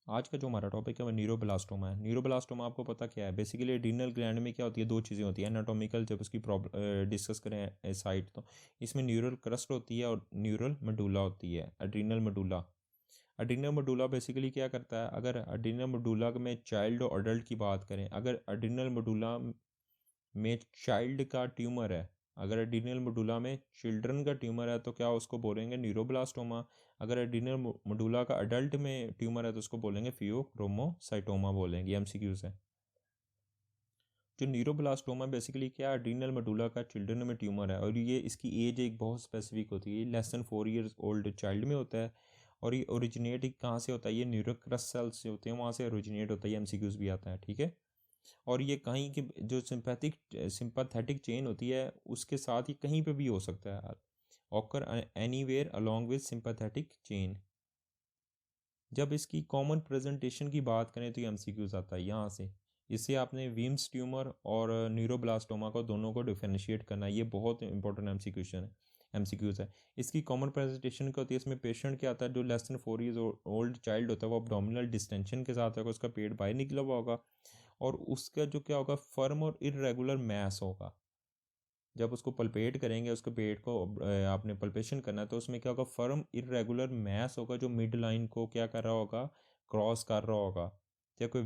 आज का जो हमारा टॉपिक है वो न्यूरोब्लास्टोमा है। न्यूरोब्लास्टोमा आपको पता क्या है, बेसिकली एड्रीनल ग्लैंड में क्या होती है, दो चीज़ें होती है एनाटॉमिकल। जब उसकी प्रॉब्लम डिस्कस करें साइट, तो इसमें न्यूरल क्रस्ट होती है और न्यूरल मेडुला होती है, adrenal medulla. Adrenal medulla basically क्या करता है, अगर एड्रीनल मेडुला में चाइल्ड और अडल्ट की बात करें, अगर एड्रीनल मेडुला में चाइल्ड का ट्यूमर है, अगर एड्रीनल मेडुला में चिल्ड्रन का ट्यूमर है तो क्या उसको बोलेंगे न्यूरोब्लास्टोमा। अगर एड्रीनल मेडुला का अडल्ट में ट्यूमर है तो उसको बोलेंगे फियोक्रोमोसाइटोमा बोलेंगे, एमसीक्यू से। जो न्यूरोब्लास्टोमा बेसिकली क्या है, एड्रीनल मेडुला का चिल्ड्रन में ट्यूमर है और ये इसकी एज एक बहुत स्पेसिफिक होती है, less than 4 years old child में होता है। और ये ओरिजिनेट कहाँ से होता है, ये न्यूरोक्रस सेल्स से होते हैं, वहाँ से ओरिजिनेट होता है, एमसीक्यूज भी आता है, ठीक है। और ये कहीं की जो सिंपैथेटिक चेन होती है उसके साथ ही कहीं पे भी हो सकता है, occur anywhere along with sympathetic chain. जब इसकी कॉमन प्रेजेंटेशन की बात करें तो ये एमसीक्यूज आता है यहाँ से। इससे आपने वीम्स ट्यूमर और न्यूरोब्लास्टोमा को दोनों को डिफरेंशिएट करना है, ये बहुत इंपॉर्टेंट एमसीक्यूज है। इसकी कॉमन प्रेजेंटेशन क्या होती है, इसमें पेशेंट क्या आता है, जो less than 4 years old child होता है वो अब्डोमिनल डिस्टेंशन के साथ होगा, उसका पेट बाहर निकला हुआ होगा और उसका जो क्या होगा, फर्म और इरेगुलर मैस होगा। जब उसको पल्पेट करेंगे, उसके पेट को आपने पल्पेशन करना है तो उसमें क्या होगा, फर्म इरेगुलर मैस होगा जो मिड लाइन को क्या कर रहा होगा, क्रॉस कर रहा होगा। जब कोई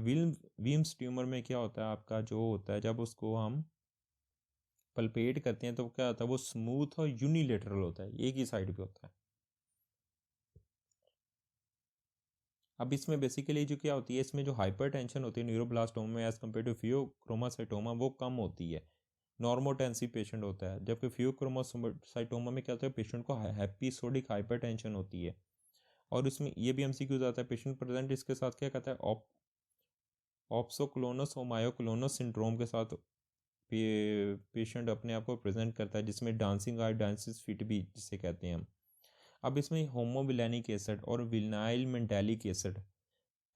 वीम्स ट्यूमर में क्या होता है आपका, जो होता है जब उसको हम पल्पेट करते हैं तो क्या होता है, वो स्मूथ और यूनिलेटरल होता है, एक ही साइड पे होता है। अब इसमें बेसिकली जो क्या होती है, इसमें जो हाइपरटेंशन होती है न्यूरोब्लास्टोमा में एज कम्पेयर टू फियोक्रोमासाइटोमा, वो कम होती है, नॉर्मोटेंसिव पेशेंट होता है। जबकि फियोक्रोमासाइटोमा में क्या होता है, पेशेंट को एपिसोडिक हाइपरटेंशन होती है। और इसमें ये भी एमसीक्यू आता है, पेशेंट प्रेजेंट इसके साथ क्या कहता है, ऑप्सोक्लोनस और मायोक्लोनस सिंड्रोम के साथ पेशेंट अपने आप को प्रेजेंट करता है, जिसमें डांसिंग आर डांसिस फिट भी जिसे कहते हैं हम। अब इसमें होमोविलेनिक एसिड और विनाइल मेंटालिक एसिड,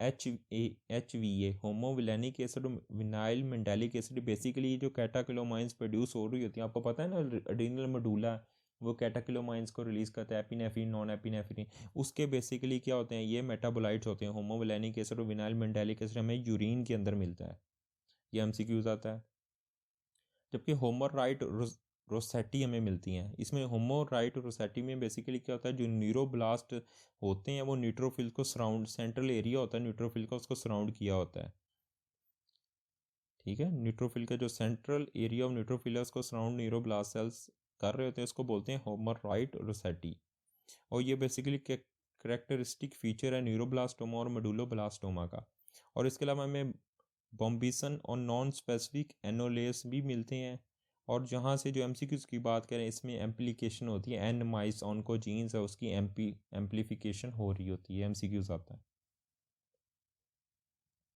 HVA, होमोविलेनिक एसिड और विनाइल मेंटालिक एसिड, बेसिकली जो कैटाकिलोमाइंस प्रोड्यूस हो रही होती है, आपको पता है ना एड्रीनल मेडुला वो कैटाकिलोमाइंस को रिलीज करता है, एपिनेफ्रिन, नॉन एपिनेफ्रिन। उसके बेसिकली क्या होते हैं, ये मेटाबोलाइट्स होते हैं, होमोविलेनिक एसिड और विनाइल मेंटालिक एसिड हमें यूरिन के अंदर मिलता है, ये एमसीक्यूज आता है। जबकि होमोराइट रोसेटी हमें मिलती हैं। इसमें होमोराइट रोसेटी में बेसिकली क्या होता है, जो न्यूरोब्लास्ट होते हैं वो न्यूट्रोफिल को सराउंड, सेंट्रल एरिया होता है न्यूट्रोफिल का, उसको सराउंड किया होता है, ठीक है। न्यूट्रोफिल का जो सेंट्रल एरिया ऑफ न्यूट्रोफिल है उसको सराउंड न्यूरोब्लास्ट सेल्स कर रहे होते हैं, उसको बोलते हैं होमोराइट रोसेटी। और ये बेसिकली करेक्टरिस्टिक फीचर है न्यूरोब्लास्टोमा और मेडुलोब्लास्टोमा का। और इसके अलावा हमें बॉम्बिसन और नॉन स्पेसिफिक एनोलेस भी मिलते हैं। और जहाँ से जो एमसीक्यूज की बात करें, इसमें एम्प्लीकेशन होती है, एन माइस ऑनकोजीन्स है उसकी एम्प्लीफिकेशन हो रही होती है, एमसीक्यूज आता है।